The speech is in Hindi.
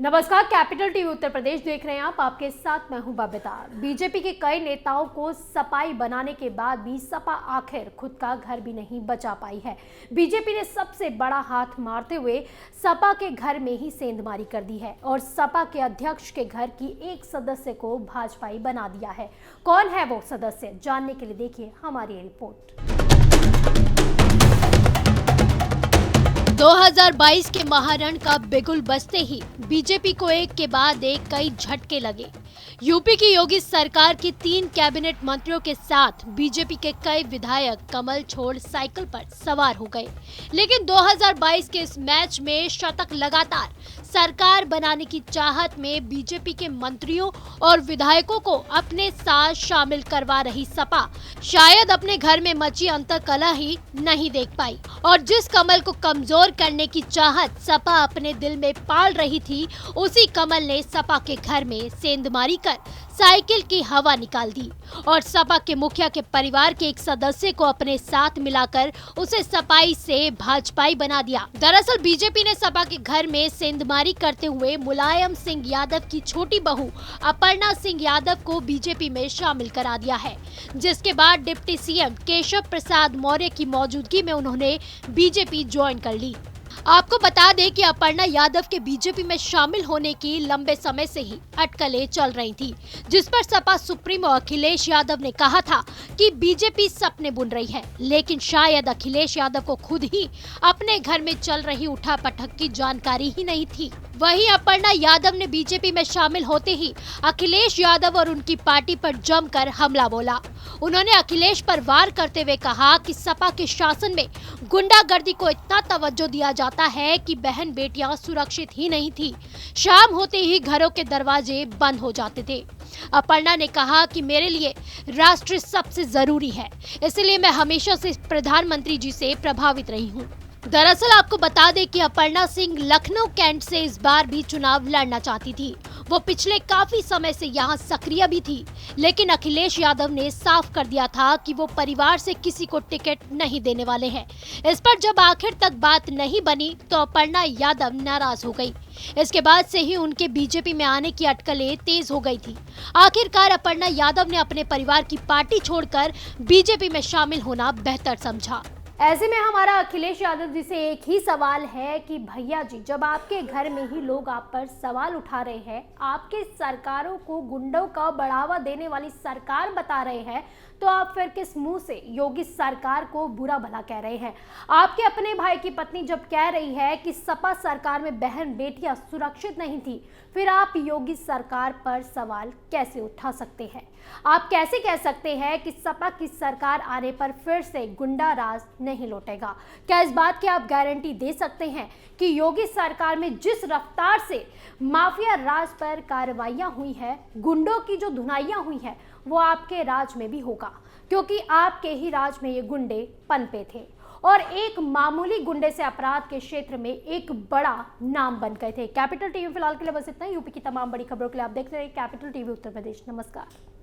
नमस्कार, कैपिटल टीवी उत्तर प्रदेश देख रहे हैं आप। आपके साथ मैं हूं बबीता। बीजेपी के कई नेताओं को सपाई बनाने के बाद भी सपा आखिर खुद का घर भी नहीं बचा पाई है। बीजेपी ने सबसे बड़ा हाथ मारते हुए सपा के घर में ही सेंधमारी कर दी है और सपा के अध्यक्ष के घर की एक सदस्य को भाजपाई बना दिया है। कौन है वो सदस्य, जानने के लिए देखिए हमारी रिपोर्ट। 2022 के महारण का बिगुल बजते ही बीजेपी को एक के बाद एक कई झटके लगे। यूपी की योगी सरकार के 3 कैबिनेट मंत्रियों के साथ बीजेपी के कई विधायक कमल छोड़ साइकिल पर सवार हो गए। लेकिन 2022 के इस मैच में शतक लगातार सरकार बनाने की चाहत में बीजेपी के मंत्रियों और विधायकों को अपने साथ शामिल करवा रही सपा शायद अपने घर में मची अंतर्कलह ही नहीं देख पाई और जिस कमल को कमजोर करने की चाहत सपा अपने दिल में पाल रही थी, उसी कमल ने सपा के घर में सेंधमारी कर साइकिल की हवा निकाल दी और सपा के मुखिया के परिवार के एक सदस्य को अपने साथ मिलाकर उसे सपाई से भाजपाई बना दिया। दरअसल बीजेपी ने सपा के घर में सेंधमारी करते हुए मुलायम सिंह यादव की छोटी बहू अपर्णा सिंह यादव को बीजेपी में शामिल करा दिया है, जिसके बाद डिप्टी सीएम केशव प्रसाद मौर्य की मौजूदगी में उन्होंने बीजेपी ज्वाइन कर ली। आपको बता दें कि अपर्णा यादव के बीजेपी में शामिल होने की लंबे समय से ही अटकलें चल रही थी, जिस पर सपा सुप्रीमो अखिलेश यादव ने कहा था कि बीजेपी सपने बुन रही है, लेकिन शायद अखिलेश यादव को खुद ही अपने घर में चल रही उठापटक की जानकारी ही नहीं थी। वहीं अपर्णा यादव ने बीजेपी में शामिल होते ही अखिलेश यादव और उनकी पार्टी पर जमकर हमला बोला। उन्होंने अखिलेश पर वार करते हुए कहा कि सपा के शासन में गुंडागर्दी को इतना तवज्जो दिया जाता है कि बहन बेटियां सुरक्षित ही नहीं थी, शाम होते ही घरों के दरवाजे बंद हो जाते थे। अपर्णा ने कहा कि मेरे लिए राष्ट्र सबसे जरूरी है, इसलिए मैं हमेशा से प्रधानमंत्री जी से प्रभावित रही हूँ। दरअसल आपको बता दें कि अपर्णा सिंह लखनऊ कैंट से इस बार भी चुनाव लड़ना चाहती थी। वो पिछले काफी समय से यहाँ सक्रिय भी थी, लेकिन अखिलेश यादव ने साफ कर दिया था कि वो परिवार से किसी को टिकट नहीं देने वाले हैं। इस पर जब आखिर तक बात नहीं बनी तो अपर्णा यादव नाराज हो गई। इसके बाद से ही उनके बीजेपी में आने की अटकलें तेज हो गई थी। आखिरकार अपर्णा यादव ने अपने परिवार की पार्टी छोड़कर बीजेपी में शामिल होना बेहतर समझा। ऐसे में हमारा अखिलेश यादव जी से एक ही सवाल है कि भैया जी, जब आपके घर में ही लोग आप पर सवाल उठा रहे हैं, आपके सरकारों को गुंडों का बढ़ावा देने वाली सरकार बता रहे हैं, तो आप फिर किस मुंह से योगी सरकार को बुरा भला कह रहे हैं? आपके अपने भाई की पत्नी जब कह रही है कि सपा सरकार में बहन बेटियां सुरक्षित नहीं थी, फिर आप योगी सरकार पर सवाल कैसे उठा सकते हैं? आप कैसे कह सकते हैं कि सपा की सरकार आने पर फिर से गुंडा राज नहीं लौटेगा? क्या इस बात की आप गारंटी दे सकते हैं कि योगी सरकार में जिस रफ्तार से माफिया राज पर कार्रवाइयां हुई है, गुंडों की जो धुनाइयां हुई है, वो आपके राज में भी होगा? क्योंकि आपके ही राज में ये गुंडे पनपे थे और एक मामूली गुंडे से अपराध के क्षेत्र में एक बड़ा नाम बन गए थे। कैपिटल टीवी फिलहाल के लिए बस इतना ही। यूपी की तमाम बड़ी खबरों के लिए आप देखते रहिए कैपिटल टीवी उत्तर प्रदेश। नमस्कार।